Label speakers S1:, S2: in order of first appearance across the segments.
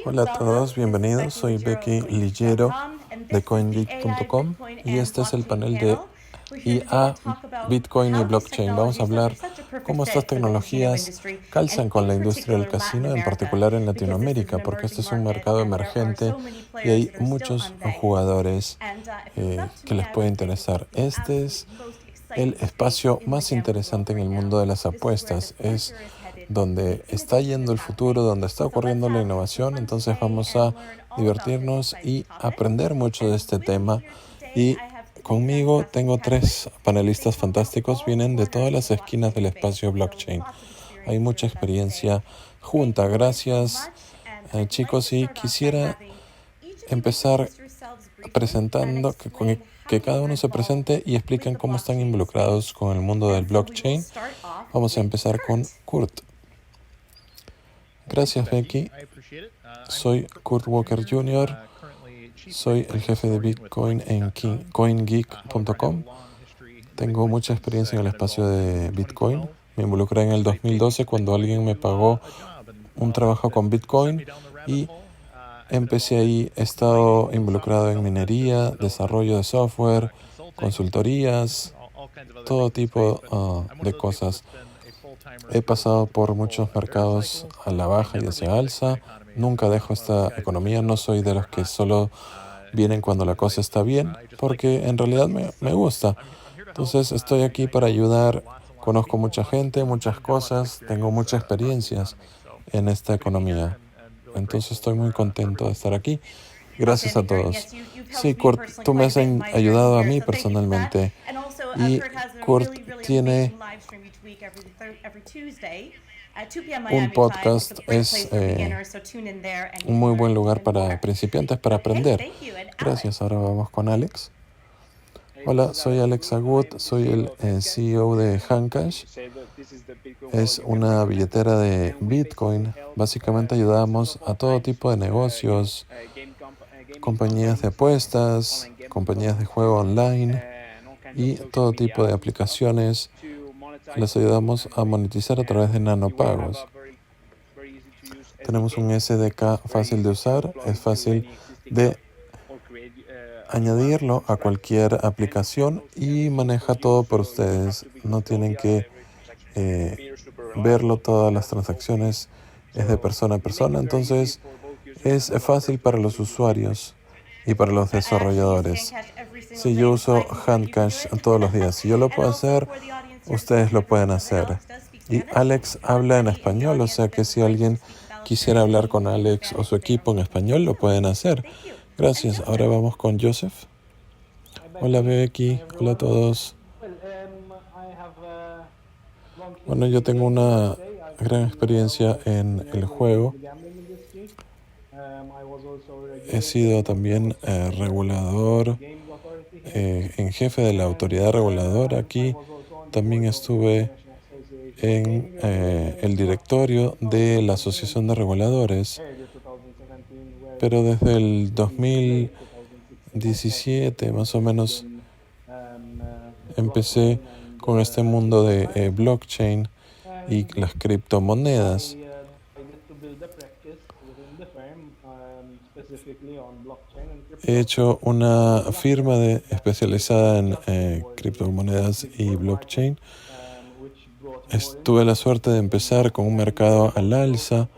S1: Hola a todos, bienvenidos. Soy Becky Lillero de CoinGeek.com y este es el panel de IA, Bitcoin y Blockchain. Vamos a hablar cómo estas tecnologías calzan con la industria del casino, en particular en Latinoamérica, porque este es un mercado emergente y hay muchos jugadores que les puede interesar. Este es el espacio más interesante en el mundo de las apuestas. Es donde está yendo el futuro, donde está ocurriendo la innovación. Entonces vamos a divertirnos y aprender mucho de este tema. Y conmigo tengo 3 panelistas fantásticos, vienen de todas las esquinas del espacio blockchain. Hay mucha experiencia junta. Gracias, chicos, y quisiera empezar presentando que cada uno se presente y expliquen cómo están involucrados con el mundo del blockchain. Vamos a empezar con Kurt. Gracias, Becky. Soy Kurt Walker Jr. Soy el jefe de Bitcoin en CoinGeek.com. Tengo mucha experiencia en el espacio de Bitcoin. Me involucré en el 2012 cuando alguien me pagó un trabajo con Bitcoin y empecé ahí. He estado involucrado en minería, desarrollo de software, consultorías, todo tipo de cosas. He pasado por muchos mercados a la baja y hacia alza. Nunca dejo esta economía. No soy de los que solo vienen cuando la cosa está bien, porque en realidad me gusta. Entonces estoy aquí para ayudar. Conozco mucha gente, muchas cosas, tengo muchas experiencias en esta economía. Entonces estoy muy contento de estar aquí. Gracias a todos. Sí, Kurt, tú me has ayudado a mí personalmente. Y Kurt tiene un podcast, es un muy buen lugar para principiantes para aprender. Gracias, ahora vamos con Alex. Hola, soy Alex Agut, soy el CEO de Handcash. Es una billetera de Bitcoin. Básicamente ayudamos a todo tipo de negocios, compañías de apuestas, compañías de juego online y todo tipo de aplicaciones. Les ayudamos a monetizar a través de nanopagos. Tenemos un SDK fácil de usar, es fácil de añadirlo a cualquier aplicación y maneja todo por ustedes. No tienen que verlo, todas las transacciones es de persona a persona, entonces es fácil para los usuarios y para los desarrolladores. Si yo uso Handcash todos los días, si yo lo puedo hacer, ustedes lo pueden hacer. Y Alex habla en español, o sea que si alguien quisiera hablar con Alex o su equipo en español, lo pueden hacer. Gracias. Ahora vamos con Joseph. Hola Becky, hola a todos. Bueno, yo tengo una gran experiencia en el juego. He sido también regulador, en jefe de la autoridad reguladora aquí. También estuve en el directorio de la Asociación de Reguladores, pero desde el 2017 más o menos empecé con este mundo de blockchain y las criptomonedas. He hecho una firma especializada en criptomonedas y blockchain. Tuve la suerte de empezar con un mercado al alza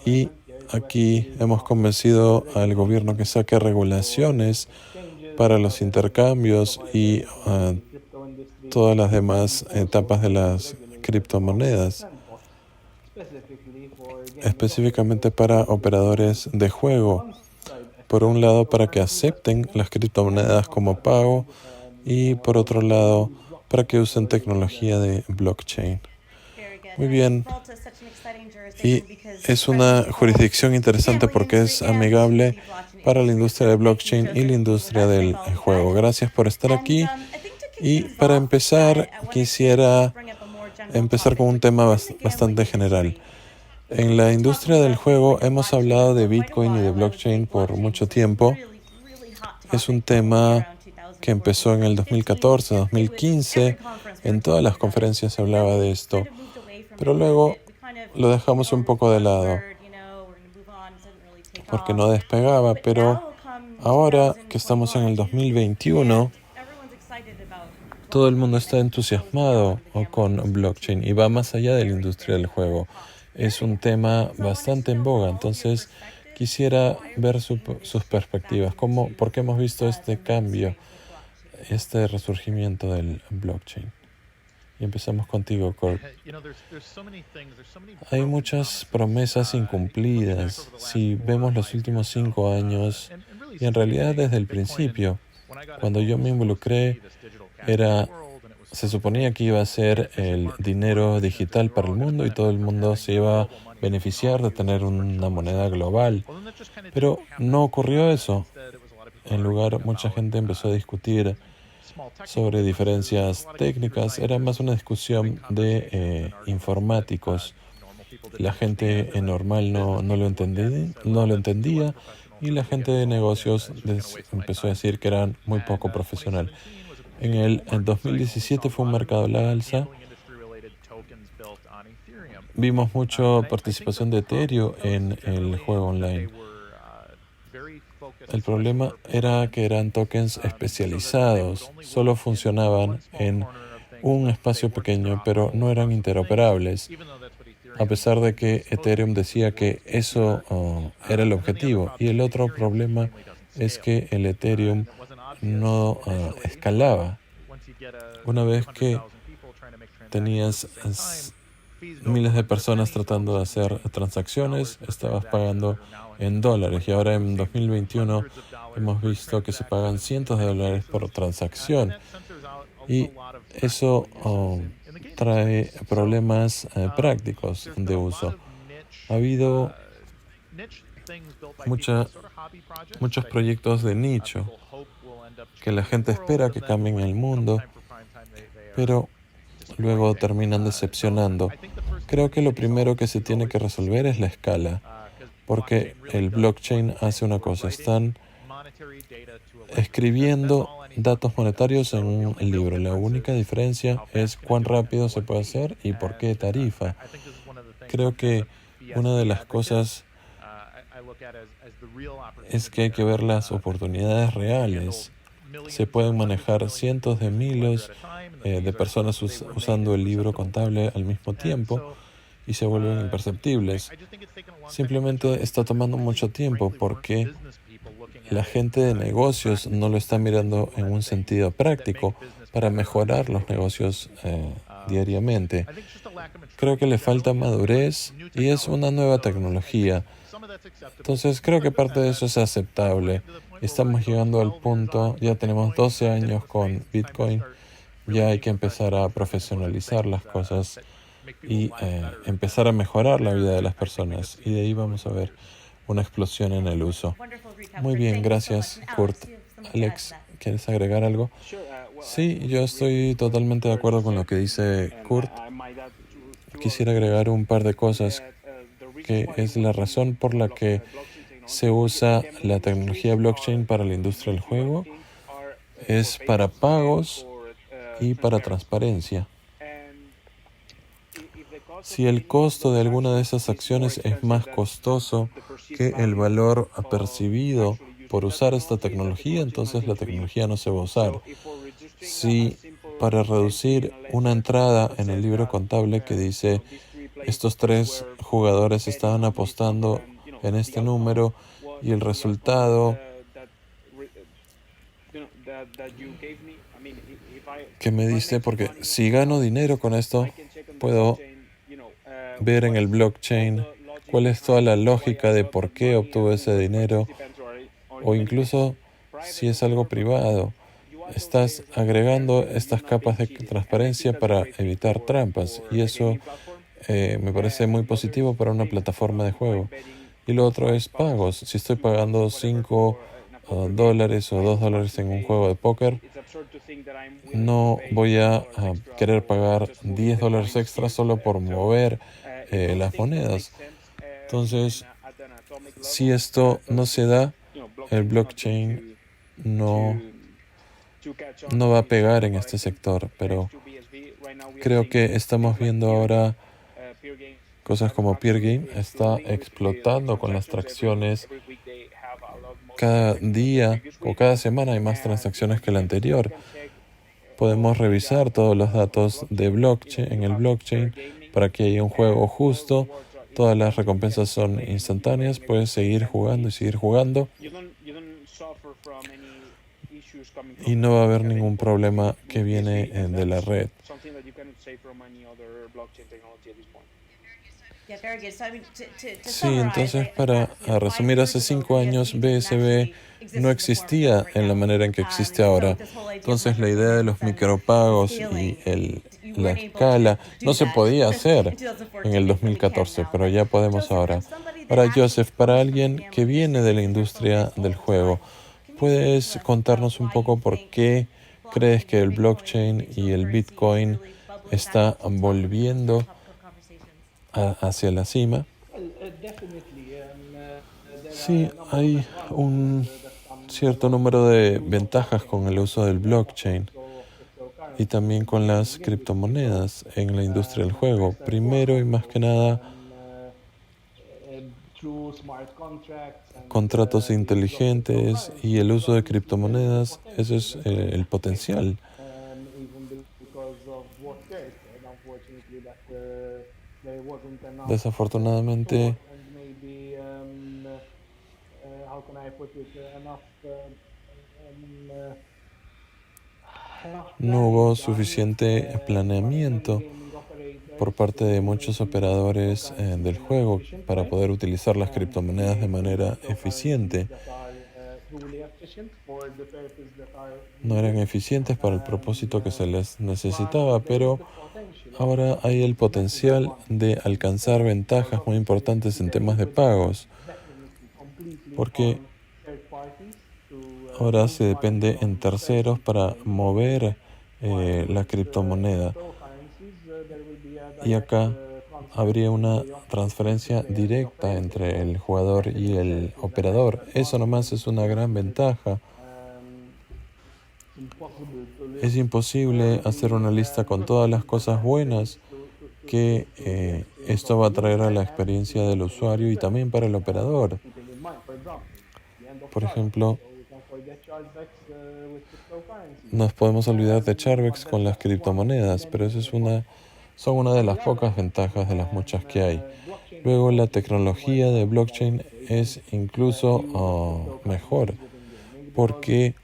S1: y aquí hemos convencido al gobierno que saque regulaciones para los intercambios y todas las demás etapas de las criptomonedas, específicamente para operadores de juego. Por un lado, para que acepten las criptomonedas como pago y por otro lado, para que usen tecnología de blockchain. Muy bien. Y es una jurisdicción interesante porque es amigable para la industria de blockchain y la industria del juego. Gracias por estar aquí. Y para empezar, quisiera empezar con un tema bastante general. En la industria del juego hemos hablado de Bitcoin y de blockchain por mucho tiempo. Es un tema que empezó en el 2014, 2015. En todas las conferencias se hablaba de esto. Pero luego lo dejamos un poco de lado. porque no despegaba, pero ahora que estamos en el 2021, todo el mundo está entusiasmado con blockchain y va más allá de la industria del juego. Es un tema bastante en boga, entonces quisiera ver sus perspectivas. ¿Por qué hemos visto este cambio, este resurgimiento del blockchain? Y empezamos contigo, Kurt. Hay muchas promesas incumplidas. Si vemos los últimos 5 años, y en realidad desde el principio, cuando yo me involucré, se suponía que iba a ser el dinero digital para el mundo y todo el mundo se iba a beneficiar de tener una moneda global. Pero no ocurrió eso. En lugar, mucha gente empezó a discutir sobre diferencias técnicas. Era más una discusión de informáticos. La gente normal no lo entendía y la gente de negocios empezó a decir que eran muy poco profesional. En 2017 fue un mercado a la alza. Vimos mucha participación de Ethereum en el juego online. El problema era que eran tokens especializados, solo funcionaban en un espacio pequeño, pero no eran interoperables, a pesar de que Ethereum decía que eso era el objetivo. Y el otro problema es que el Ethereum no escalaba. Una vez que tenías miles de personas tratando de hacer transacciones, estabas pagando en dólares. Y ahora en 2021 hemos visto que se pagan cientos de dólares por transacción. Y eso trae problemas prácticos de uso. Ha habido muchos proyectos de nicho que la gente espera que cambien el mundo, pero luego terminan decepcionando. Creo que lo primero que se tiene que resolver es la escala, porque el blockchain hace una cosa: están escribiendo datos monetarios en un libro. La única diferencia es cuán rápido se puede hacer y por qué tarifa. Creo que una de las cosas es que hay que ver las oportunidades reales. Se pueden manejar cientos de miles de personas usando el libro contable al mismo tiempo y se vuelven imperceptibles. Simplemente está tomando mucho tiempo porque la gente de negocios no lo está mirando en un sentido práctico para mejorar los negocios diariamente. Creo que le falta madurez y es una nueva tecnología. Entonces creo que parte de eso es aceptable. Estamos llegando al punto, ya tenemos 12 años con Bitcoin, ya hay que empezar a profesionalizar las cosas y empezar a mejorar la vida de las personas. Y de ahí vamos a ver una explosión en el uso. Muy bien, gracias, Kurt. Alex, ¿quieres agregar algo? Sí, yo estoy totalmente de acuerdo con lo que dice Kurt. Quisiera agregar un par de cosas, que es la razón por la que se usa la tecnología blockchain para la industria del juego. Es para pagos y para transparencia. Si el costo de alguna de esas acciones es más costoso que el valor percibido por usar esta tecnología, entonces la tecnología no se va a usar. Si para reducir una entrada en el libro contable que dice estos 3 jugadores estaban apostando en este número y el resultado que me diste, porque si gano dinero con esto, puedo ver en el blockchain cuál es toda la lógica de por qué obtuve ese dinero, o incluso si es algo privado. Estás agregando estas capas de transparencia para evitar trampas y eso me parece muy positivo para una plataforma de juego. Y lo otro es pagos. Si estoy pagando $5 o $2 en un juego de póker, no voy a querer pagar $10 extra solo por mover las monedas. Entonces, si esto no se da, el blockchain no va a pegar en este sector, pero creo que estamos viendo ahora cosas como Peer Game está explotando con las transacciones cada día o cada semana hay más transacciones que la anterior. Podemos revisar todos los datos de blockchain, en el blockchain para que haya un juego justo. Todas las recompensas son instantáneas. Puedes seguir jugando y seguir jugando. Y no va a haber ningún problema que viene de la red. Sí, entonces para resumir, hace 5 años BSV no existía en la manera en que existe ahora. Entonces la idea de los micropagos y la escala no se podía hacer en el 2014, pero ya podemos ahora. Ahora, Joseph, para alguien que viene de la industria del juego, ¿puedes contarnos un poco por qué crees que el blockchain y el Bitcoin está volviendo hacia la cima? Sí, hay un cierto número de ventajas con el uso del blockchain y también con las criptomonedas en la industria del juego. Primero y más que nada, contratos inteligentes y el uso de criptomonedas, ese es el potencial. Desafortunadamente, no hubo suficiente planeamiento por parte de muchos operadores del juego para poder utilizar las criptomonedas de manera eficiente. No eran eficientes para el propósito que se les necesitaba, pero ahora hay el potencial de alcanzar ventajas muy importantes en temas de pagos, porque ahora se depende en terceros para mover la criptomoneda. Y acá habría una transferencia directa entre el jugador y el operador. Eso nomás es una gran ventaja. Es imposible hacer una lista con todas las cosas buenas que esto va a traer a la experiencia del usuario y también para el operador. Por ejemplo, nos podemos olvidar de Charbex con las criptomonedas, pero eso son una de las pocas ventajas de las muchas que hay. Luego, la tecnología de blockchain es incluso mejor, porque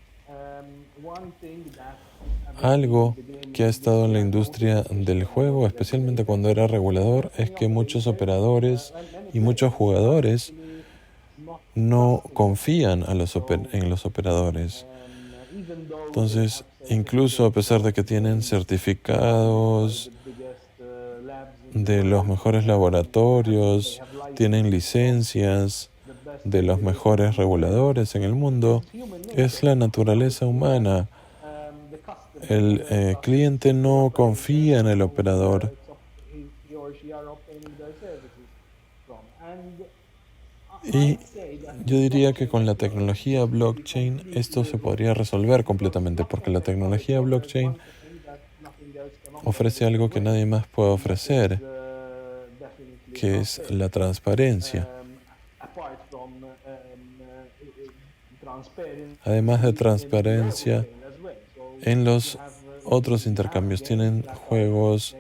S1: algo que ha estado en la industria del juego, especialmente cuando era regulador, es que muchos operadores y muchos jugadores no confían en los operadores. Entonces, incluso a pesar de que tienen certificados de los mejores laboratorios, tienen licencias de los mejores reguladores en el mundo, es la naturaleza humana. El cliente no confía en el operador. Y yo diría que con la tecnología blockchain esto se podría resolver completamente, porque la tecnología blockchain ofrece algo que nadie más puede ofrecer, que es la transparencia. Además de transparencia, en los otros intercambios tienen juegos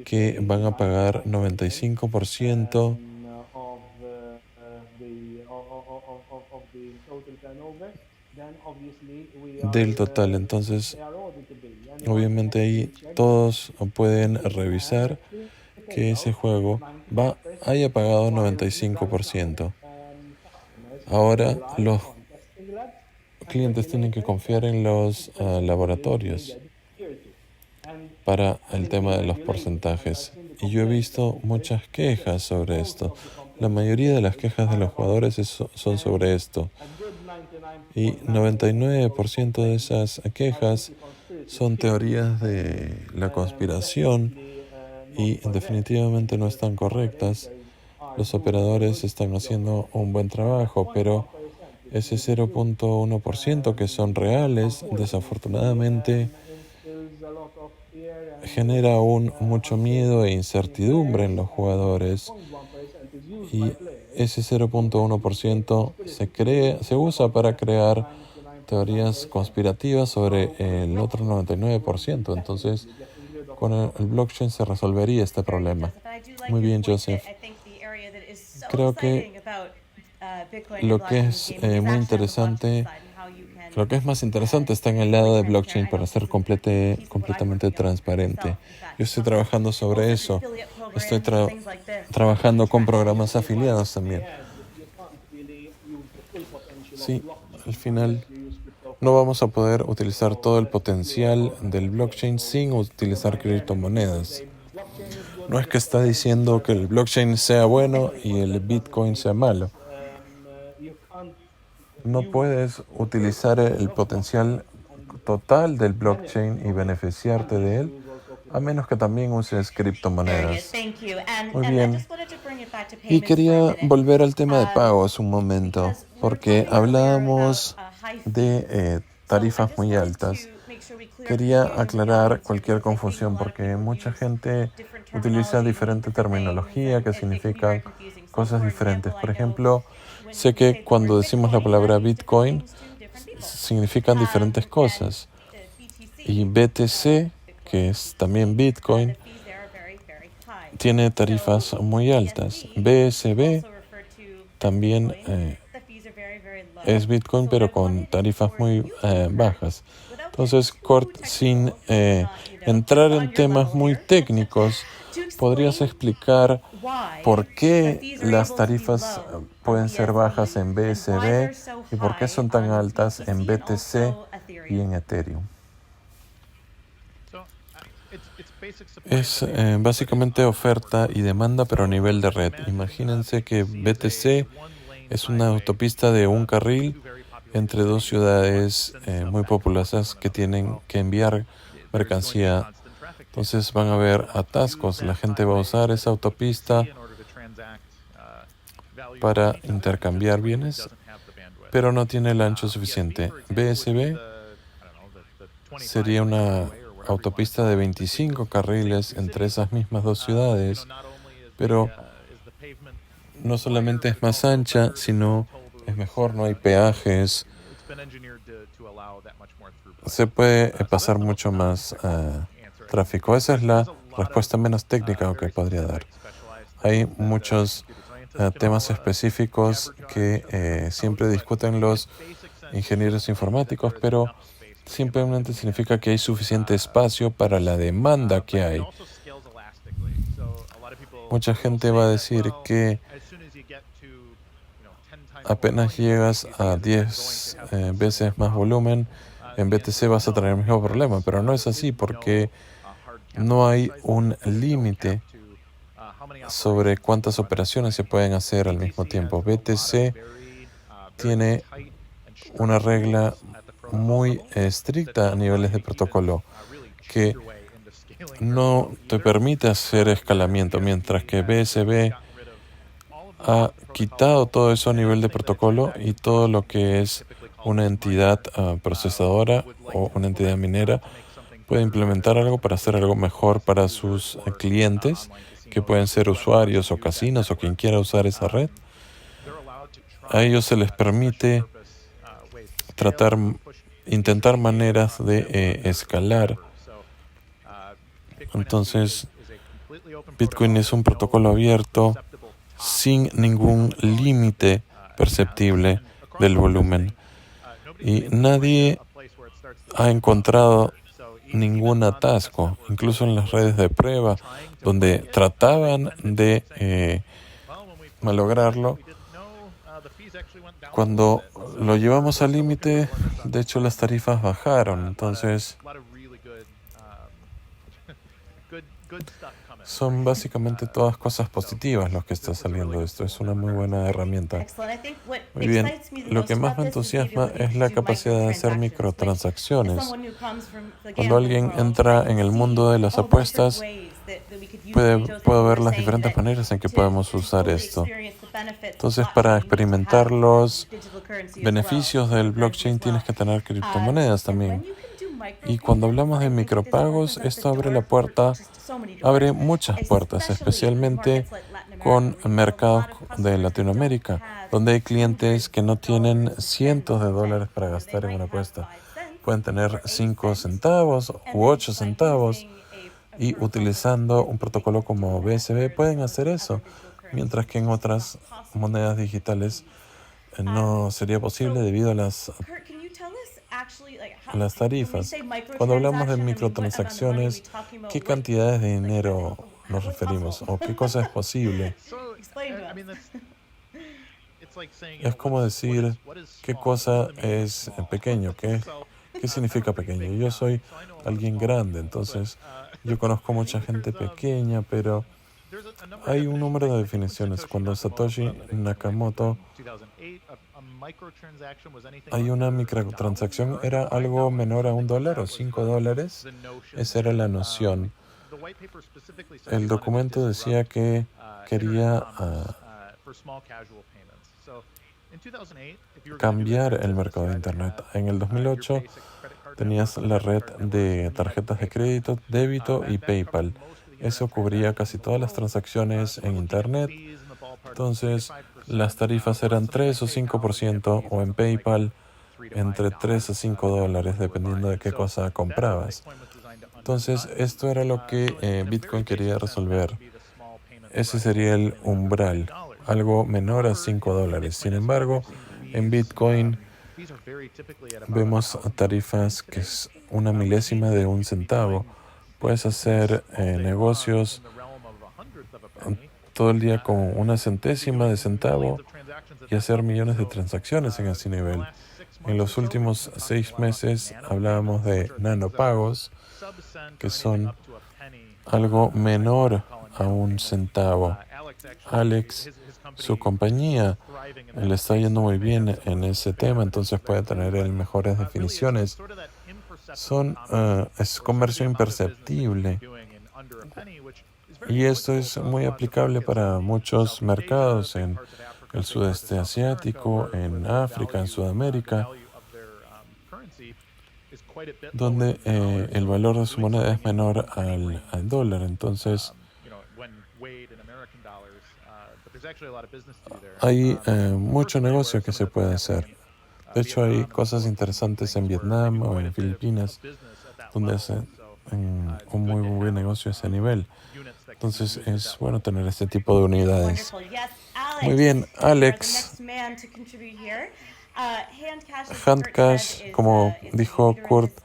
S1: que van a pagar 95% del total. Entonces, obviamente ahí todos pueden revisar que ese juego haya pagado 95%. Ahora los clientes tienen que confiar en los laboratorios para el tema de los porcentajes. Y yo he visto muchas quejas sobre esto. La mayoría de las quejas de los jugadores son sobre esto. Y 99% de esas quejas son teorías de la conspiración y definitivamente no están correctas. Los operadores están haciendo un buen trabajo, pero ese 0.1% que son reales, desafortunadamente, genera aún mucho miedo e incertidumbre en los jugadores. Y ese 0.1% se usa para crear teorías conspirativas sobre el otro 99%. Entonces, con el blockchain se resolvería este problema. Muy bien, Joseph. Creo que lo que es muy interesante, lo que es más interesante está en el lado de blockchain para ser completamente transparente. Yo estoy trabajando sobre eso. Estoy trabajando con programas afiliados también. Sí, al final no vamos a poder utilizar todo el potencial del blockchain sin utilizar criptomonedas. No es que está diciendo que el blockchain sea bueno y el Bitcoin sea malo. No puedes utilizar el potencial total del blockchain y beneficiarte de él, a menos que también uses criptomonedas. Muy bien. Y quería volver al tema de pagos un momento, porque hablábamos de tarifas muy altas. Quería aclarar cualquier confusión, porque mucha gente utiliza diferente terminología que significan cosas diferentes. Por ejemplo, sé que cuando decimos la palabra Bitcoin, significan diferentes cosas. Y BTC, que es también Bitcoin, tiene tarifas muy altas. BSB también es Bitcoin, pero con tarifas muy bajas. Entonces, Cort, sin entrar en temas muy técnicos, ¿podrías explicar por qué las tarifas pueden ser bajas en BSB y por qué son tan altas en BTC y en Ethereum? Es básicamente oferta y demanda, pero a nivel de red. Imagínense que BTC es una autopista de un carril entre dos ciudades muy populosas que tienen que enviar mercancía. Entonces van a haber atascos. La gente va a usar esa autopista para intercambiar bienes, pero no tiene el ancho suficiente. BSB sería una autopista de 25 carriles entre esas mismas dos ciudades, pero no solamente es más ancha, sino es mejor, no hay peajes, se puede pasar mucho más tráfico. Esa es la respuesta menos técnica que podría dar. Hay muchos temas específicos que siempre discuten los ingenieros informáticos, pero simplemente significa que hay suficiente espacio para la demanda que hay. Mucha gente va a decir que apenas llegas a 10 veces más volumen, en BTC vas a tener el mismo problema, pero no es así porque no hay un límite sobre cuántas operaciones se pueden hacer al mismo tiempo. BTC tiene una regla muy estricta a niveles de protocolo que no te permite hacer escalamiento, mientras que BSB ha quitado todo eso a nivel de protocolo y todo lo que es una entidad procesadora o una entidad minera puede implementar algo para hacer algo mejor para sus clientes, que pueden ser usuarios o casinos o quien quiera usar esa red. A ellos se les permite intentar maneras de escalar. Entonces, Bitcoin es un protocolo abierto sin ningún límite perceptible del volumen. Y nadie ha encontrado ningún atasco, incluso en las redes de prueba, donde trataban de malograrlo. Cuando lo llevamos al límite, de hecho las tarifas bajaron. Entonces, son básicamente todas cosas positivas lo que está saliendo de esto. Es una muy buena herramienta. Muy bien. Lo que más me entusiasma es la capacidad de hacer microtransacciones. Cuando alguien entra en el mundo de las apuestas, puedo ver las diferentes maneras en que podemos usar esto. Entonces, para experimentar los beneficios del blockchain, tienes que tener criptomonedas también. Y cuando hablamos de micropagos, esto abre muchas puertas, especialmente con mercados de Latinoamérica, donde hay clientes que no tienen cientos de dólares para gastar en una apuesta. Pueden tener 5 centavos u 8 centavos y utilizando un protocolo como BSB pueden hacer eso, mientras que en otras monedas digitales no sería posible debido a las tarifas. Cuando hablamos de microtransacciones, ¿qué cantidades de dinero nos referimos o qué cosa es posible? Es como decir qué cosa es pequeño, qué significa pequeño. Yo soy alguien grande, entonces yo conozco mucha gente pequeña, pero hay un número de definiciones. Cuando Satoshi Nakamoto hay una microtransacción, era algo menor a $1 o $5. Esa era la noción. El documento decía que quería cambiar el mercado de Internet. En el 2008 tenías la red de tarjetas de crédito, débito y PayPal. Eso cubría casi todas las transacciones en Internet. Entonces, las tarifas eran 3 o 5% o en PayPal entre 3 a $5, dependiendo de qué cosa comprabas. Entonces, esto era lo que Bitcoin quería resolver. Ese sería el umbral, algo menor a $5. Sin embargo, en Bitcoin vemos tarifas que es una milésima de un centavo. Puedes hacer negocios todo el día con una centésima de centavo y hacer millones de transacciones en ese nivel. En los últimos 6 meses hablábamos de nanopagos, que son algo menor a un centavo. Alex, su compañía, le está yendo muy bien en ese tema, entonces puede tener él mejores definiciones. Es comercio imperceptible. Y esto es muy aplicable para muchos mercados en el sudeste asiático, en África, en Sudamérica, donde el valor de su moneda es menor al dólar. Entonces, hay mucho negocio que se puede hacer. De hecho, hay cosas interesantes en Vietnam o en Filipinas, donde hacen un muy buen negocio a ese nivel. Entonces, es bueno tener este tipo de unidades. Muy bien, Alex. Handcash, como dijo Kurt,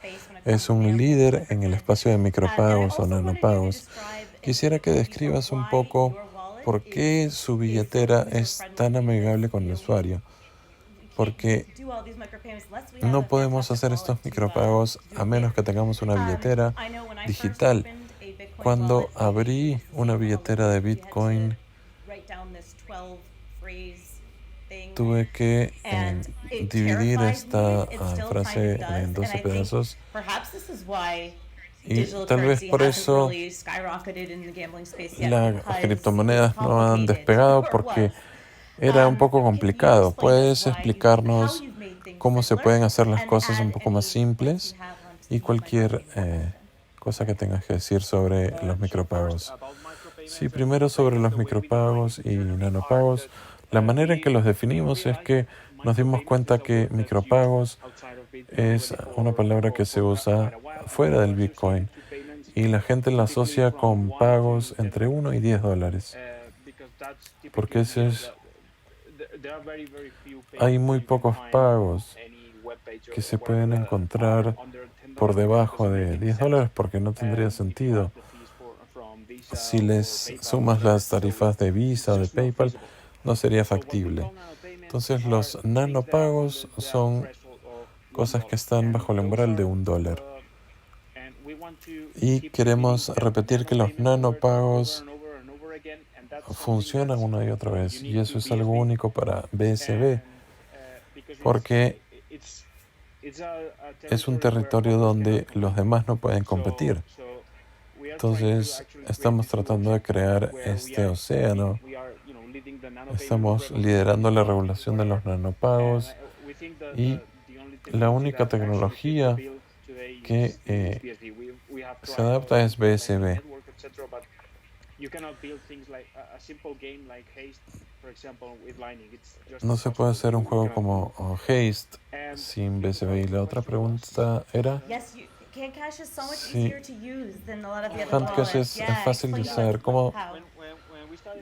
S1: es un líder en el espacio de micropagos o nanopagos. Quisiera que describas un poco por qué su billetera es tan amigable con el usuario. Porque no podemos hacer estos micropagos a menos que tengamos una billetera digital. Cuando abrí una billetera de Bitcoin, tuve que dividir esta frase en 12 pedazos y tal vez por eso las criptomonedas no han despegado porque era un poco complicado. ¿Puedes explicarnos cómo se pueden hacer las cosas un poco más simples y cualquier cosa que tengas que decir sobre los micropagos? Sí, primero sobre los micropagos y nanopagos. La manera en que los definimos es que nos dimos cuenta que micropagos es una palabra que se usa fuera del Bitcoin y la gente la asocia con pagos entre $1 y $10, porque hay muy pocos pagos que se pueden encontrar por debajo de $10 porque no tendría sentido. Si les sumas las tarifas de Visa o de PayPal, no sería factible. Entonces los nanopagos son cosas que están bajo el umbral de $1. Y queremos repetir que los nanopagos funcionan una y otra vez. Y eso es algo único para BSB, porque es un territorio donde los demás no pueden competir. Entonces, estamos tratando de crear este océano. Estamos liderando la regulación de los nanopagos y la única tecnología que se adapta es BSB. No se puede hacer un juego como Haste sin BCB. Y la otra pregunta era... Sí, Handcash es fácil de usar.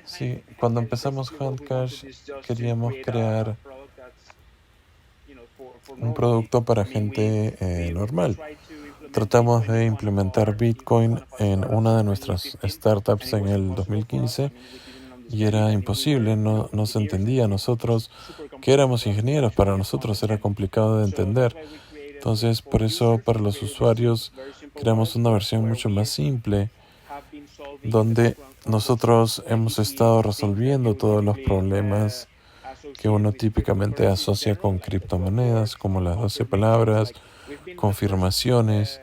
S1: Sí, cuando empezamos Handcash queríamos crear un producto para gente normal. Tratamos de implementar Bitcoin en una de nuestras startups en el 2015 y era imposible, no se entendía. Nosotros, que éramos ingenieros, para nosotros era complicado de entender. Entonces, por eso, para los usuarios, creamos una versión mucho más simple, donde nosotros hemos estado resolviendo todos los problemas que uno típicamente asocia con criptomonedas, como las 12 palabras, confirmaciones.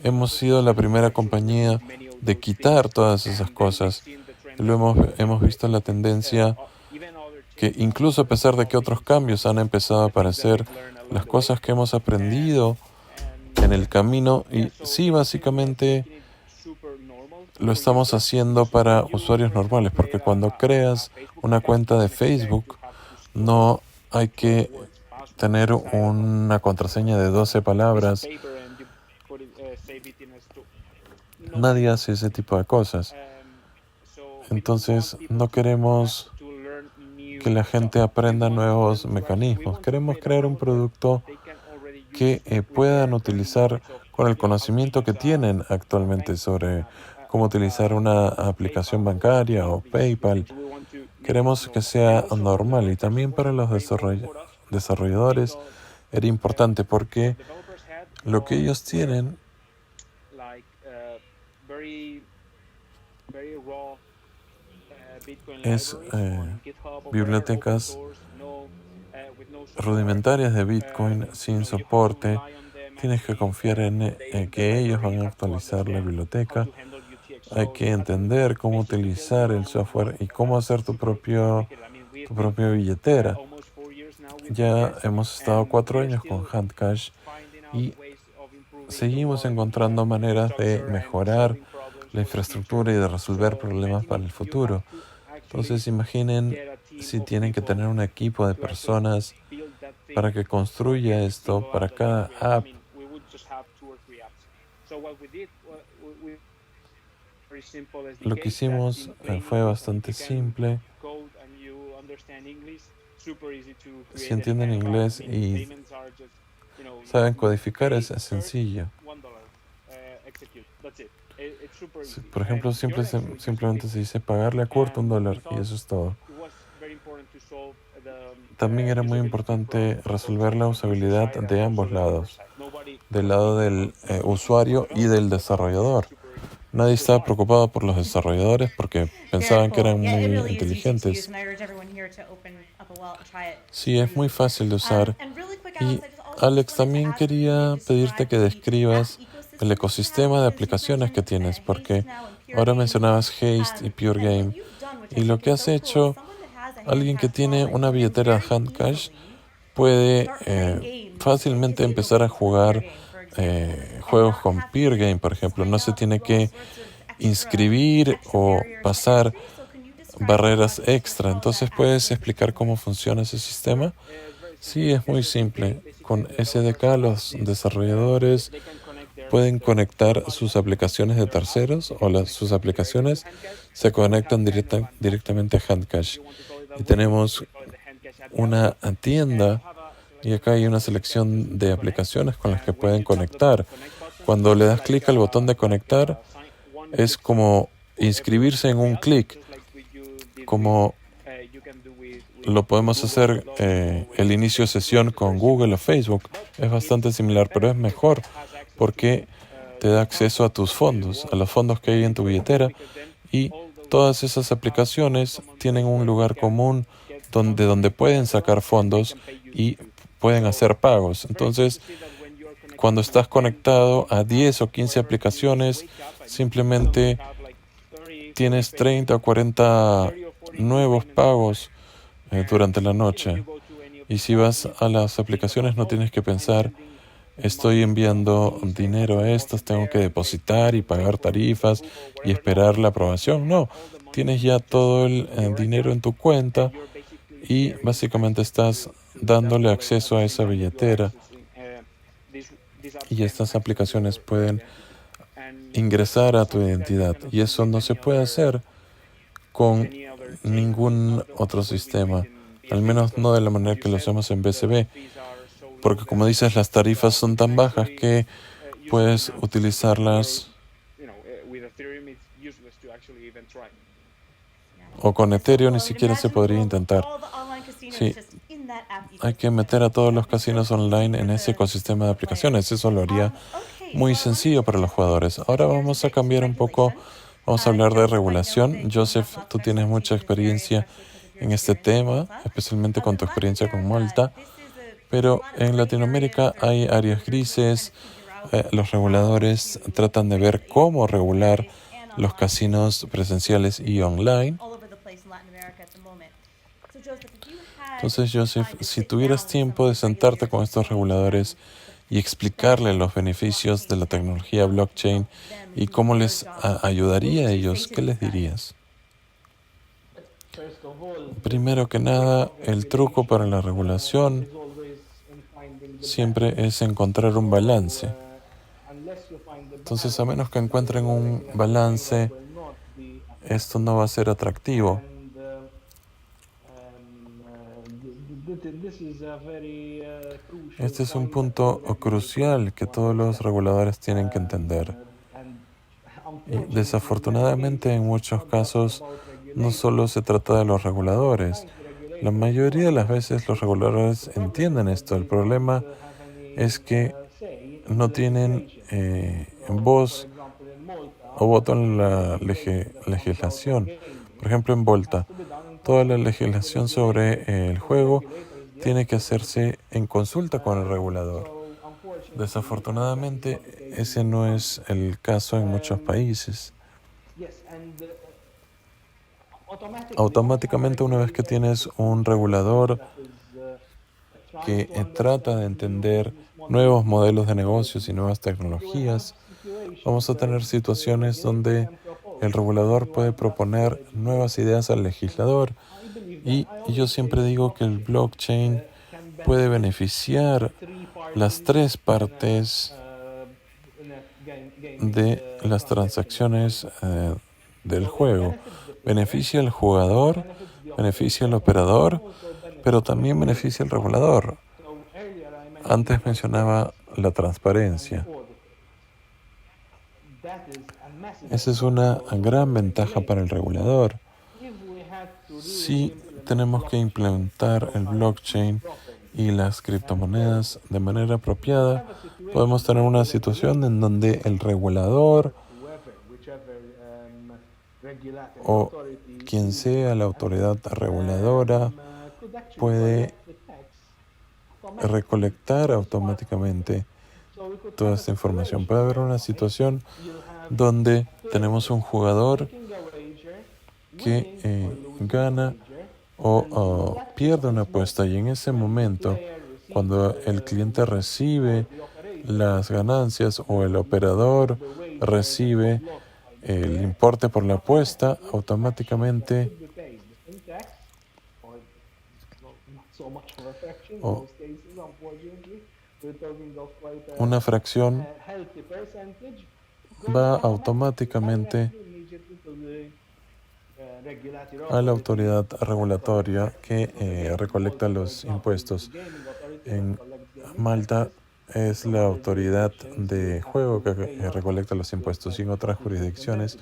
S1: Hemos sido la primera compañía de quitar todas esas cosas. Luego hemos visto la tendencia que incluso a pesar de que otros cambios han empezado a aparecer, las cosas que hemos aprendido en el camino, y sí, básicamente lo estamos haciendo para usuarios normales, porque cuando creas una cuenta de Facebook, no hay que tener una contraseña de 12 palabras. Nadie hace ese tipo de cosas. Entonces, no queremos que la gente aprenda nuevos mecanismos. Queremos crear un producto que puedan utilizar con el conocimiento que tienen actualmente sobre cómo utilizar una aplicación bancaria o PayPal. Queremos que sea normal, y también para los desarrolladores era importante porque lo que ellos tienen es bibliotecas rudimentarias de Bitcoin sin soporte. Tienes que confiar en que ellos van a actualizar la biblioteca. Hay que entender cómo utilizar el software y cómo hacer tu propia billetera. Ya hemos estado 4 años con Handcash y seguimos encontrando maneras de mejorar la infraestructura y de resolver problemas para el futuro. Entonces, imaginen si tienen que tener un equipo de personas para que construya esto para cada app. Lo que hicimos fue bastante simple. Si entienden inglés y saben codificar, es sencillo. Por ejemplo, simplemente se dice pagarle a Kurt $1 y eso es todo. También era muy importante resolver la usabilidad de ambos lados, del lado del usuario y del desarrollador. Nadie estaba preocupado por los desarrolladores porque pensaban que eran muy inteligentes. Sí, es muy fácil de usar. Y Alex, también quería pedirte que describas el ecosistema de aplicaciones que tienes, porque ahora mencionabas Haste y Pure Game. Y lo que has hecho, alguien que tiene una billetera Handcash puede fácilmente empezar a jugar juegos con Peer Game, por ejemplo. No se tiene que inscribir o pasar barreras extra. Entonces, ¿puedes explicar cómo funciona ese sistema? Sí, es muy simple. Con SDK los desarrolladores pueden conectar sus aplicaciones de terceros o sus aplicaciones se conectan directamente a Handcash. Y tenemos una tienda y acá hay una selección de aplicaciones con las que pueden conectar. Cuando le das clic al botón de conectar, es como inscribirse en un clic, como lo podemos hacer el inicio de sesión con Google o Facebook. Es bastante similar, pero es mejor porque te da acceso a tus fondos, a los fondos que hay en tu billetera, y todas esas aplicaciones tienen un lugar común donde pueden sacar fondos y pueden hacer pagos. Entonces, cuando estás conectado a 10 o 15 aplicaciones, simplemente tienes 30 o 40 nuevos pagos durante la noche. Y si vas a las aplicaciones, no tienes que pensar estoy enviando dinero a estos, tengo que depositar y pagar tarifas y esperar la aprobación. No, tienes ya todo el dinero en tu cuenta y básicamente estás dándole acceso a esa billetera y estas aplicaciones pueden ingresar a tu identidad y eso no se puede hacer con ningún otro sistema, al menos no de la manera que lo hacemos en BCB, porque como dices, las tarifas son tan bajas que puedes utilizarlas o con Ethereum ni siquiera se podría intentar. Sí, hay que meter a todos los casinos online en ese ecosistema de aplicaciones. Eso lo haría muy sencillo para los jugadores. Ahora vamos a cambiar un poco, vamos a hablar de regulación. Joseph, tú tienes mucha experiencia en este tema, especialmente con tu experiencia con Malta, pero en Latinoamérica hay áreas grises. Los reguladores tratan de ver cómo regular los casinos presenciales y online. Entonces, Joseph, si tuvieras tiempo de sentarte con estos reguladores y explicarles los beneficios de la tecnología blockchain y cómo les ayudaría a ellos, ¿qué les dirías? Primero que nada, el truco para la regulación siempre es encontrar un balance. Entonces, a menos que encuentren un balance, esto no va a ser atractivo. Este es un punto crucial que todos los reguladores tienen que entender. Y desafortunadamente, en muchos casos, no solo se trata de los reguladores. La mayoría de las veces los reguladores entienden esto. El problema es que no tienen voz o voto en la legislación. Por ejemplo, en Volta, toda la legislación sobre el juego tiene que hacerse en consulta con el regulador. Desafortunadamente, ese no es el caso en muchos países. Automáticamente, una vez que tienes un regulador que trata de entender nuevos modelos de negocios y nuevas tecnologías, vamos a tener situaciones donde el regulador puede proponer nuevas ideas al legislador y yo siempre digo que el blockchain puede beneficiar las tres partes de las transacciones del juego. Beneficia al jugador, beneficia al operador, pero también beneficia al regulador. Antes mencionaba la transparencia. Esa es una gran ventaja para el regulador. Si tenemos que implementar el blockchain y las criptomonedas de manera apropiada, podemos tener una situación en donde el regulador o quien sea la autoridad reguladora puede recolectar automáticamente toda esta información. Puede haber una situación donde tenemos un jugador que gana o pierde una apuesta y en ese momento, cuando el cliente recibe las ganancias o el operador recibe el importe por la apuesta, automáticamente una fracción va automáticamente a la autoridad regulatoria que recolecta los impuestos. En Malta es la autoridad de juego que recolecta los impuestos y en otras jurisdicciones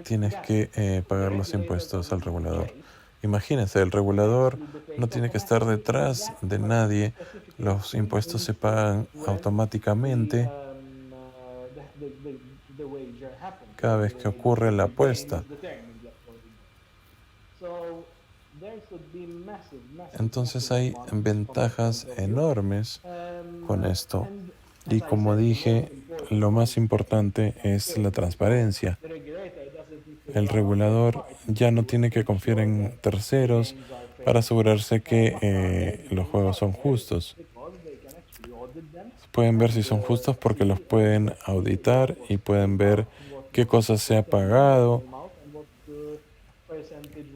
S1: tienes que pagar los impuestos al regulador. Imagínense, el regulador no tiene que estar detrás de nadie, los impuestos se pagan automáticamente cada vez que ocurre la apuesta. Entonces hay ventajas enormes con esto. Y como dije, lo más importante es la transparencia. El regulador ya no tiene que confiar en terceros para asegurarse que los juegos son justos. Pueden ver si son justos porque los pueden auditar y pueden ver qué cosas se ha pagado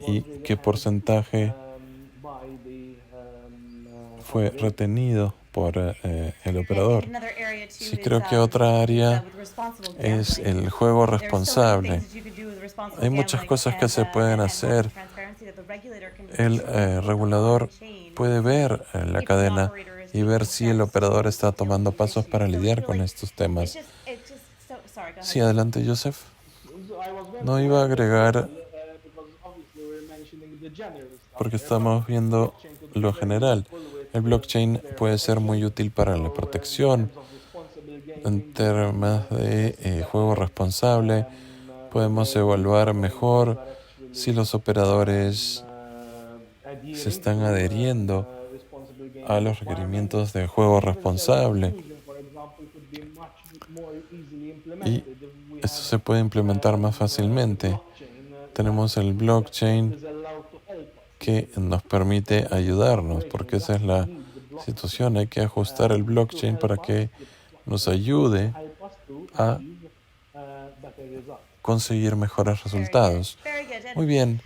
S1: y qué porcentaje fue retenido por el operador. Sí, creo que otra área es el juego responsable. Hay muchas cosas que se pueden hacer. El regulador puede ver la cadena y ver si el operador está tomando pasos para lidiar con estos temas. Sí, adelante, Joseph. No iba a agregar porque estamos viendo lo general. El blockchain puede ser muy útil para la protección. En términos de juego responsable, podemos evaluar mejor si los operadores se están adheriendo a los requerimientos de juego responsable. Y esto se puede implementar más fácilmente. Tenemos el blockchain que nos permite ayudarnos, porque esa es la situación. Hay que ajustar el blockchain para que nos ayude a conseguir mejores resultados. Muy bien.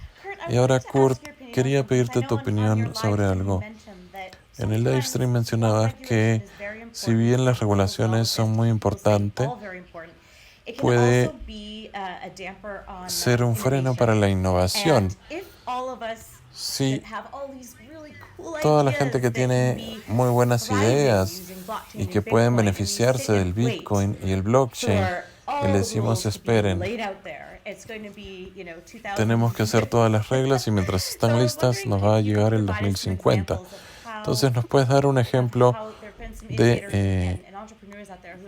S1: Y ahora, Kurt, quería pedirte tu opinión sobre algo. En el live stream mencionabas que si bien las regulaciones son muy importantes, puede ser un freno para la innovación. Si toda la gente que tiene muy buenas ideas y que pueden beneficiarse del Bitcoin y el blockchain, y le decimos esperen, tenemos que hacer todas las reglas y mientras están listas nos va a llegar el 2050. Entonces, ¿nos puedes dar un ejemplo de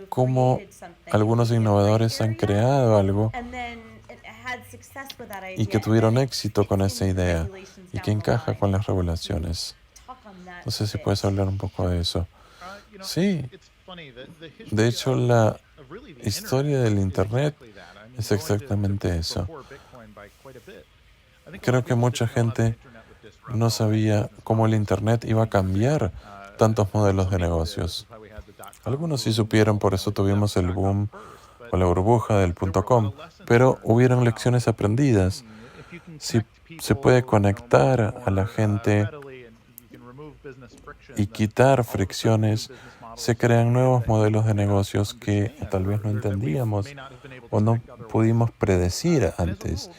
S1: cómo algunos innovadores han creado algo y que tuvieron éxito con esa idea y que encaja con las regulaciones? No sé si puedes hablar un poco de eso. Sí, de hecho la historia del Internet es exactamente eso. Creo que mucha gente no sabía cómo el Internet iba a cambiar tantos modelos de negocios. Algunos sí supieron, por eso tuvimos el boom o la burbuja del .com, pero hubieron lecciones aprendidas. Si se puede conectar a la gente y quitar fricciones, se crean nuevos modelos de negocios que tal vez no entendíamos o no pudimos predecir antes.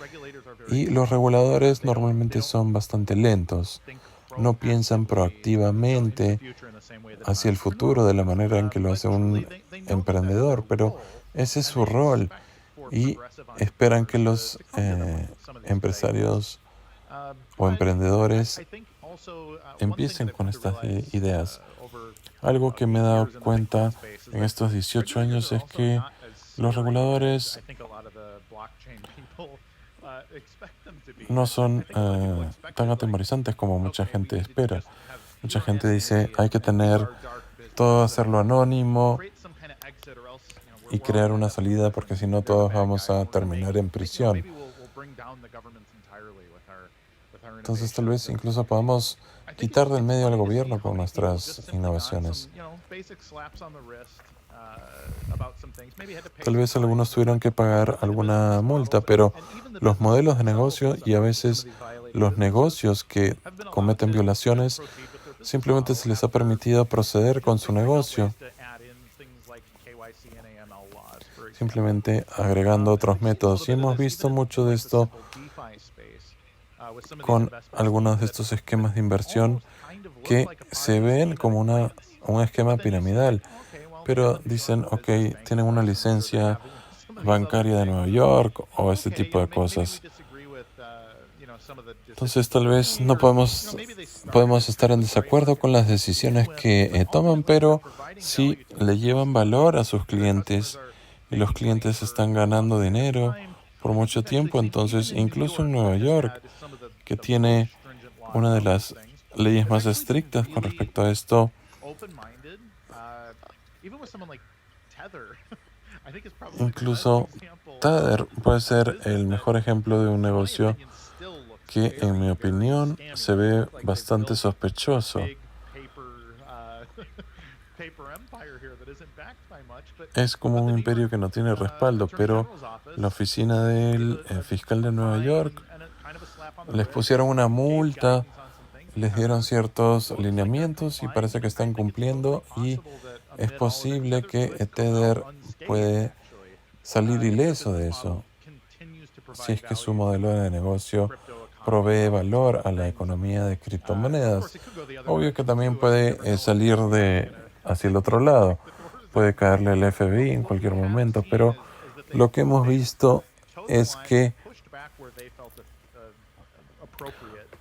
S1: Y los reguladores normalmente son bastante lentos. No piensan proactivamente hacia el futuro de la manera en que lo hace un emprendedor, pero ese es su rol y esperan que los empresarios o emprendedores empiecen con estas ideas. Algo que me he dado cuenta en estos 18 años es que los reguladores no son tan atemorizantes como mucha gente espera. Mucha gente dice, hay que tener todo, hacerlo anónimo y crear una salida porque si no todos vamos a terminar en prisión. Entonces tal vez incluso podamos quitar del medio al gobierno con nuestras innovaciones. Tal vez algunos tuvieron que pagar alguna multa, pero los modelos de negocio y a veces los negocios que cometen violaciones, simplemente se les ha permitido proceder con su negocio, simplemente agregando otros métodos. Y hemos visto mucho de esto con algunos de estos esquemas de inversión que se ven como un esquema piramidal, pero dicen, ok, tienen una licencia bancaria de Nueva York o este tipo de cosas. Entonces tal vez no podemos estar en desacuerdo con las decisiones que toman, pero si le llevan valor a sus clientes y los clientes están ganando dinero por mucho tiempo, entonces incluso en Nueva York, que tiene una de las leyes más estrictas con respecto a esto, incluso Tether puede ser el mejor ejemplo de un negocio que, en mi opinión, se ve bastante sospechoso. Es como un imperio que no tiene respaldo, pero la oficina del fiscal de Nueva York les pusieron una multa, les dieron ciertos lineamientos y parece que están cumpliendo, y es posible que Tether puede salir ileso de eso si es que su modelo de negocio provee valor a la economía de criptomonedas. Obvio que también puede salir hacia el otro lado, puede caerle el FBI en cualquier momento, pero lo que hemos visto es que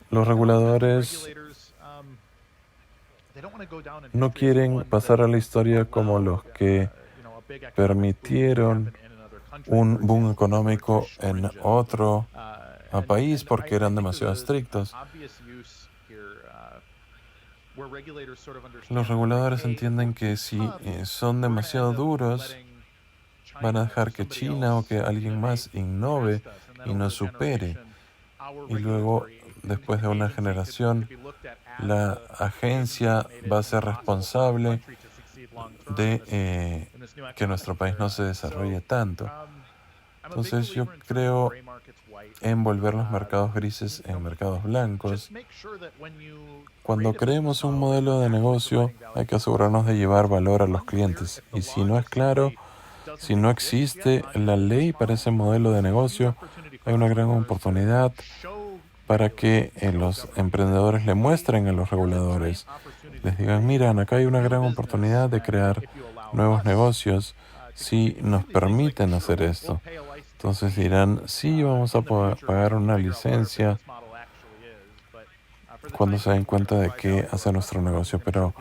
S1: los reguladores no quieren pasar a la historia como los que permitieron un boom económico en otro país porque eran demasiado estrictos. Los reguladores entienden que si son demasiado duros, van a dejar que China o que alguien más innove y nos supere. Y luego, después de una generación, la agencia va a ser responsable de que nuestro país no se desarrolle tanto. Entonces yo creo en volver los mercados grises en mercados blancos. Cuando creemos un modelo de negocio, hay que asegurarnos de llevar valor a los clientes. Y si no es claro, si no existe la ley para ese modelo de negocio, hay una gran oportunidad para que los emprendedores le muestren a los reguladores. Les digan, miren, acá hay una gran oportunidad de crear nuevos negocios si nos permiten hacer esto. Entonces dirán, sí, vamos a pagar una licencia cuando se den cuenta de qué hace nuestro negocio. Pero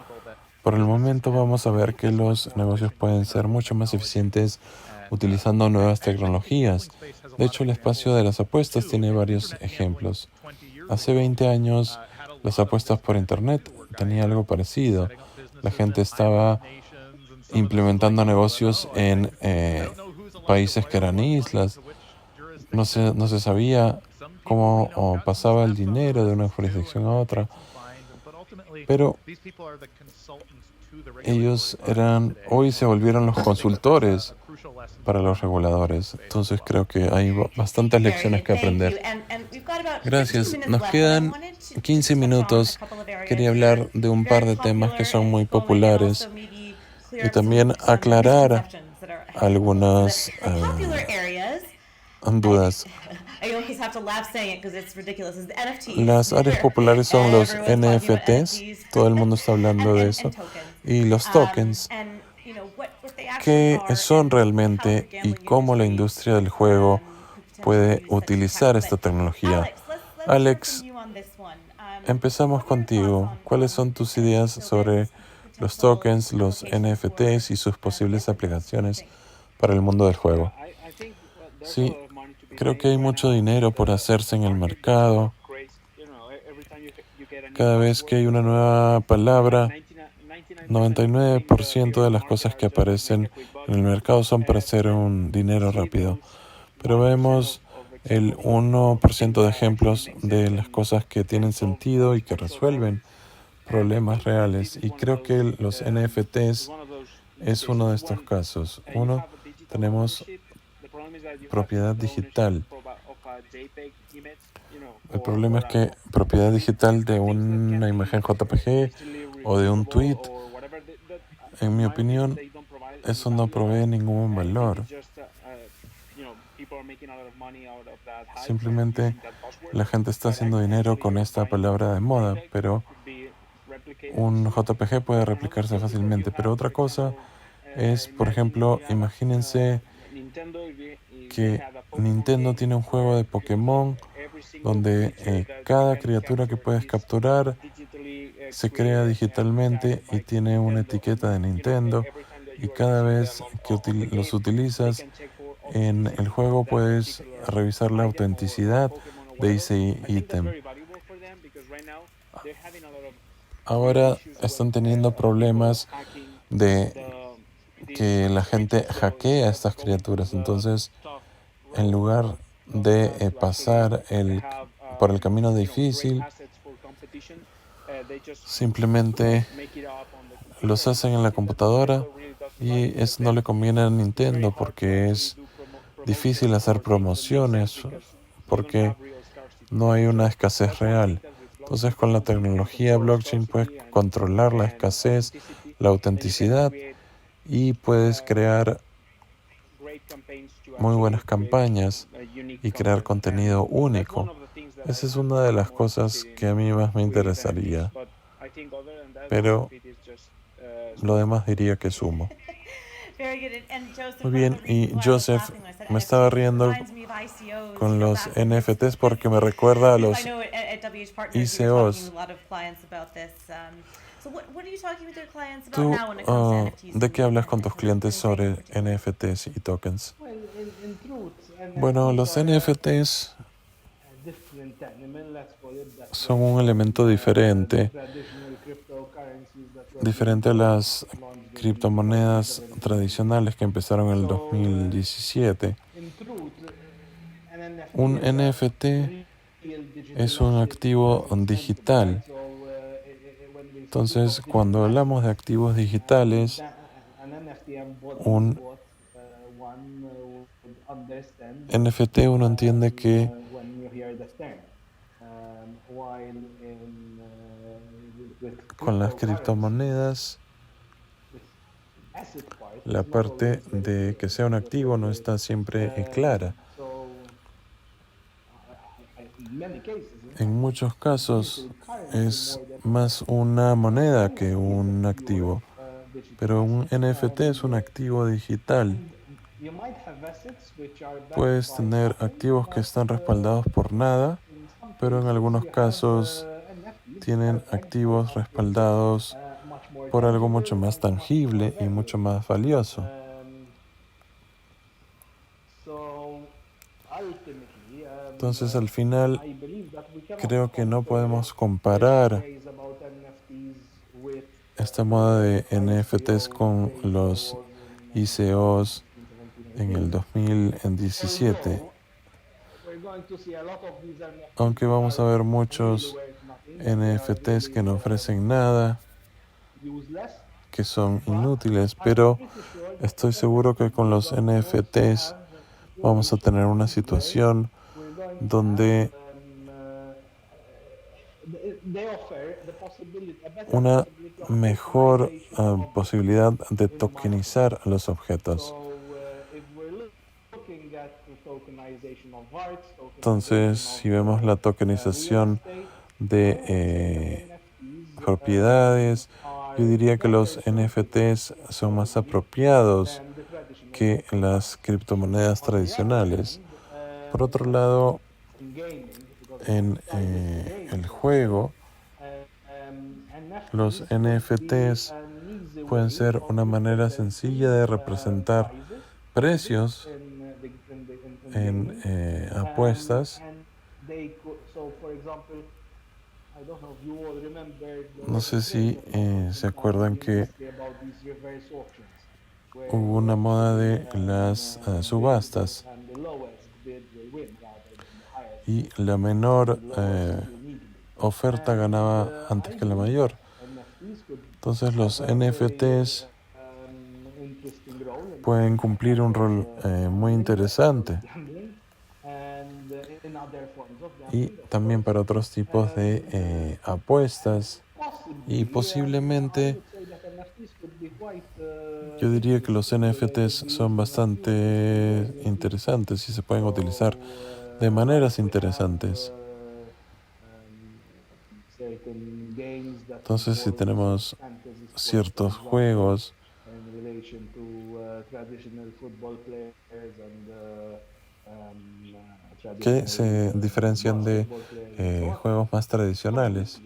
S1: por el momento vamos a ver que los negocios pueden ser mucho más eficientes utilizando nuevas tecnologías. De hecho, el espacio de las apuestas tiene varios ejemplos. Hace 20 años, las apuestas por Internet tenían algo parecido. La gente estaba implementando negocios en países que eran islas. No se sabía cómo pasaba el dinero de una jurisdicción a otra. Pero ellos hoy se volvieron los consultores para los reguladores. Entonces creo que hay bastantes lecciones que aprender. Gracias. Nos quedan 15 minutos. Quería hablar de un par de temas que son muy populares y también aclarar algunas dudas. Las áreas populares son los NFTs, todo el mundo está hablando de eso, y los tokens. ¿Qué son realmente y cómo la industria del juego puede utilizar esta tecnología? Alex, empezamos contigo. ¿Cuáles son tus ideas sobre los tokens, los NFTs y sus posibles aplicaciones para el mundo del juego? Sí, creo que hay mucho dinero por hacerse en el mercado. Cada vez que hay una nueva palabra, 99% de las cosas que aparecen en el mercado son para hacer un dinero rápido. Pero vemos el 1% de ejemplos de las cosas que tienen sentido y que resuelven problemas reales. Y creo que los NFTs es uno de estos casos. Tenemos propiedad digital. El problema es que propiedad digital de una imagen JPG o de un tweet, en mi opinión, eso no provee ningún valor. Simplemente la gente está haciendo dinero con esta palabra de moda, pero un JPG puede replicarse fácilmente. Pero otra cosa es, por ejemplo, imagínense que Nintendo tiene un juego de Pokémon donde cada criatura que puedes capturar se crea digitalmente y tiene una etiqueta de Nintendo, y cada vez que los utilizas en el juego puedes revisar la autenticidad de ese ítem. Ahora están teniendo problemas de que la gente hackea a estas criaturas. Entonces, en lugar de pasar por el camino difícil, simplemente los hacen en la computadora y eso no le conviene a Nintendo porque es difícil hacer promociones, porque no hay una escasez real. Entonces, con la tecnología blockchain puedes controlar la escasez, la autenticidad y puedes crear muy buenas campañas y crear contenido único. Esa es una de las cosas que a mí más me interesaría. Pero lo demás diría que sumo. Muy bien, y Joseph, me estaba riendo con los NFTs porque me recuerda a los ICOs. ¿Tú de qué hablas con tus clientes sobre NFTs y tokens? Bueno, los NFTs son un elemento diferente a las criptomonedas tradicionales que empezaron en el 2017. Un NFT es un activo digital. Entonces, cuando hablamos de activos digitales, un NFT uno entiende que con las criptomonedas, la parte de que sea un activo no está siempre clara. En muchos casos es más una moneda que un activo, pero un NFT es un activo digital. Puedes tener activos que están respaldados por nada, pero en algunos casos tienen activos respaldados por algo mucho más tangible y mucho más valioso. Entonces, al final, creo que no podemos comparar esta moda de NFTs con los ICOs en el 2017. Aunque vamos a ver muchos NFTs que no ofrecen nada, que son inútiles, pero estoy seguro que con los NFTs vamos a tener una situación donde una mejor posibilidad de tokenizar los objetos. Entonces, si vemos la tokenización de propiedades, yo diría que los NFTs son más apropiados que las criptomonedas tradicionales. Por otro lado, en el juego, los NFTs pueden ser una manera sencilla de representar precios en apuestas. No sé si se acuerdan que hubo una moda de las subastas y la menor oferta ganaba antes que la mayor. Entonces los NFTs pueden cumplir un rol muy interesante y también para otros tipos de apuestas y posiblemente yo diría que los NFTs son bastante interesantes y se pueden utilizar de maneras interesantes. Entonces, si tenemos ciertos juegos que se diferencian de juegos más tradicionales,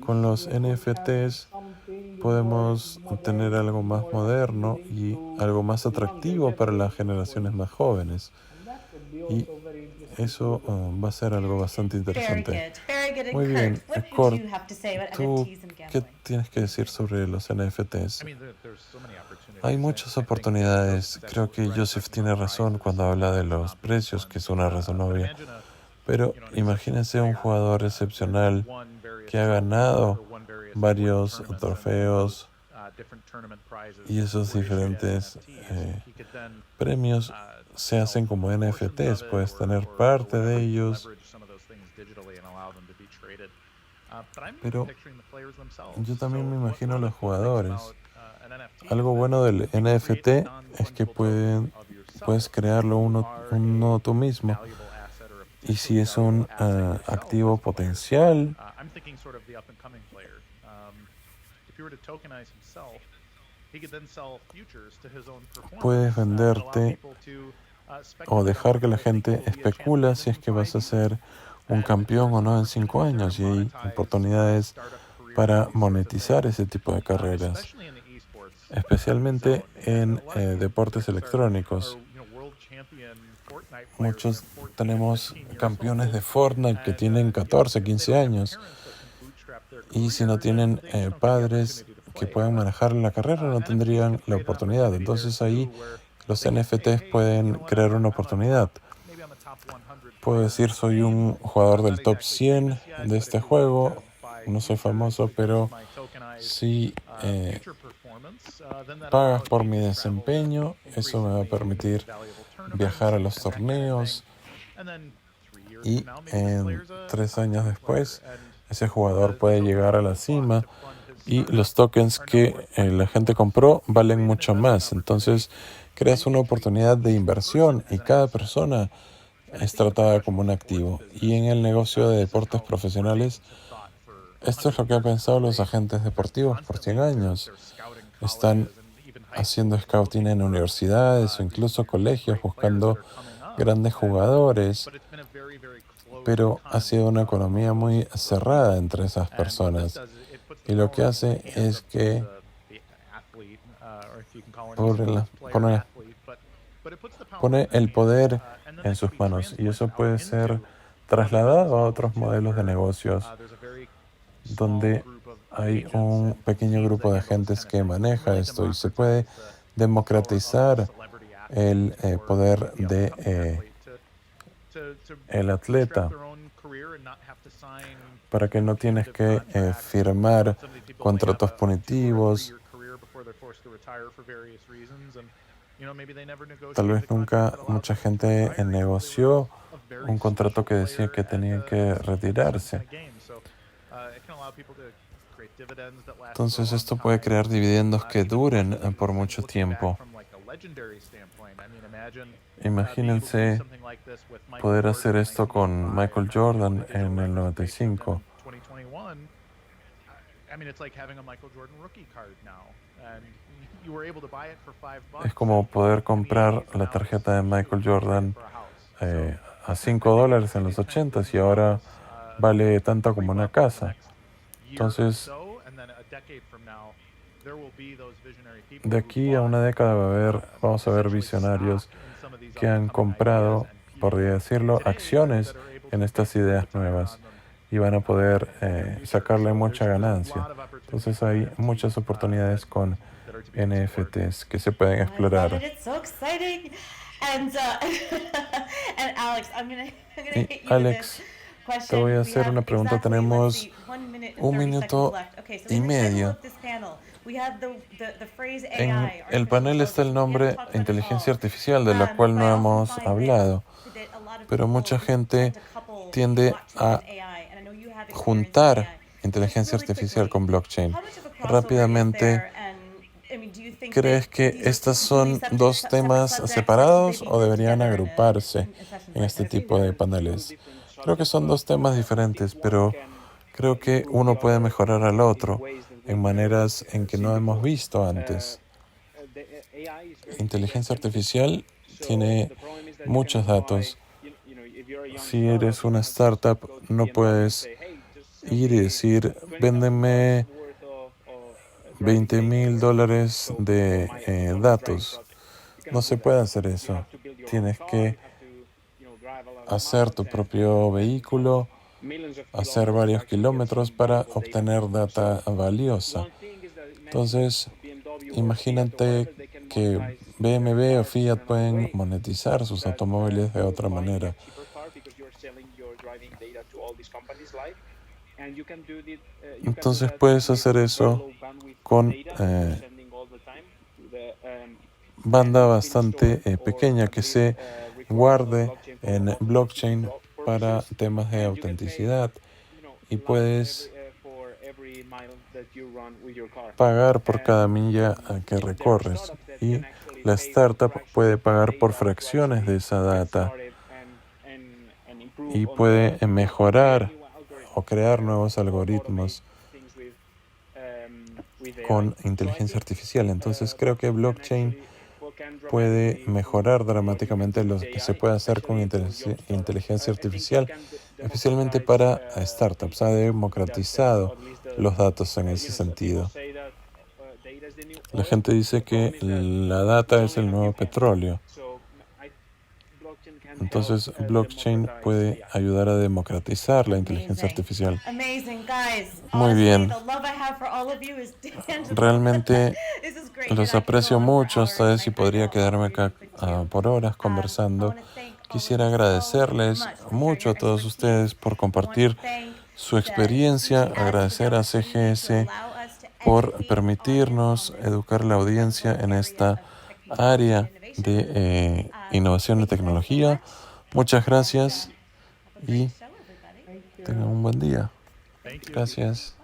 S1: con los NFTs podemos tener algo más moderno y algo más atractivo para las generaciones más jóvenes. Y eso va a ser algo bastante interesante. Muy bien, Kurt, ¿tú qué tienes que decir sobre los NFTs? Hay muchas oportunidades. Creo que Joseph tiene razón cuando habla de los precios, que es una razón obvia. Pero imagínense un jugador excepcional que ha ganado varios trofeos y esos diferentes premios se hacen como NFTs. Puedes tener parte de ellos. Pero yo también me imagino a los jugadores. Algo bueno del NFT es que puedes crearlo uno tú mismo. Y si es un activo potencial, puedes venderte o dejar que la gente especula si es que vas a ser un campeón o no en 5 años. Y hay oportunidades para monetizar ese tipo de carreras, especialmente en deportes electrónicos. Muchos tenemos campeones de Fortnite que tienen 14, 15 años y si no tienen padres que puedan manejar la carrera no tendrían la oportunidad. Entonces ahí los NFTs pueden crear una oportunidad. Puedo decir, soy un jugador del top 100 de este juego, no soy famoso, pero si pagas por mi desempeño, eso me va a permitir viajar a los torneos y en 3 años después ese jugador puede llegar a la cima y los tokens que la gente compró valen mucho más. Entonces creas una oportunidad de inversión y cada persona es tratada como un activo. Y en el negocio de deportes profesionales, esto es lo que han pensado los agentes deportivos por 100 años. Están haciendo scouting en universidades o incluso colegios buscando grandes jugadores, pero ha sido una economía muy cerrada entre esas personas. Y lo que hace es que pone el poder en sus manos y eso puede ser trasladado a otros modelos de negocios donde hay un pequeño grupo de agentes que maneja esto y se puede democratizar el poder de el atleta para que no tienes que firmar contratos punitivos. Tal vez nunca mucha gente negoció un contrato que decía que tenían que retirarse. Entonces esto puede crear dividendos que duren por mucho tiempo. Imagínense poder hacer esto con Michael Jordan en el 95. Es como poder comprar la tarjeta de Michael Jordan a $5 en los 80s y ahora vale tanto como una casa. Entonces, de aquí a una década vamos a ver visionarios que han comprado, por decirlo, acciones en estas ideas nuevas y van a poder sacarle mucha ganancia. Entonces hay muchas oportunidades con NFTs que se pueden explorar. Y Alex, te voy a hacer una pregunta. Tenemos 1 minuto y medio. En el panel está el nombre inteligencia artificial, de la cual no hemos hablado, pero mucha gente tiende a juntar inteligencia artificial con blockchain. Rápidamente, ¿crees que estos son dos temas separados o deberían agruparse en este tipo de paneles? Creo que son dos temas diferentes, pero creo que uno puede mejorar al otro en maneras en que no hemos visto antes. Inteligencia artificial tiene muchos datos. Si eres una startup, no puedes ir y decir, véndeme $20,000 de datos. No se puede hacer eso. Tienes que hacer tu propio vehículo, hacer varios kilómetros para obtener data valiosa. Entonces, imagínate que BMW o Fiat pueden monetizar sus automóviles de otra manera. Entonces puedes hacer eso con banda bastante pequeña que se guarde en blockchain para temas de autenticidad y puedes pagar por cada milla que recorres y la startup puede pagar por fracciones de esa data y puede mejorar o crear nuevos algoritmos con inteligencia artificial. Entonces creo que blockchain puede mejorar dramáticamente lo que se puede hacer con inteligencia artificial, especialmente para startups. Ha democratizado los datos en ese sentido. La gente dice que la data es el nuevo petróleo. Entonces, blockchain puede ayudar a democratizar la inteligencia artificial. Muy bien. Realmente los aprecio mucho a ustedes y podría quedarme acá por horas conversando. Quisiera agradecerles mucho a todos ustedes por compartir su experiencia, agradecer a CGS por permitirnos educar a la audiencia en esta área de innovación y tecnología. Muchas gracias y tengan un buen día. Gracias.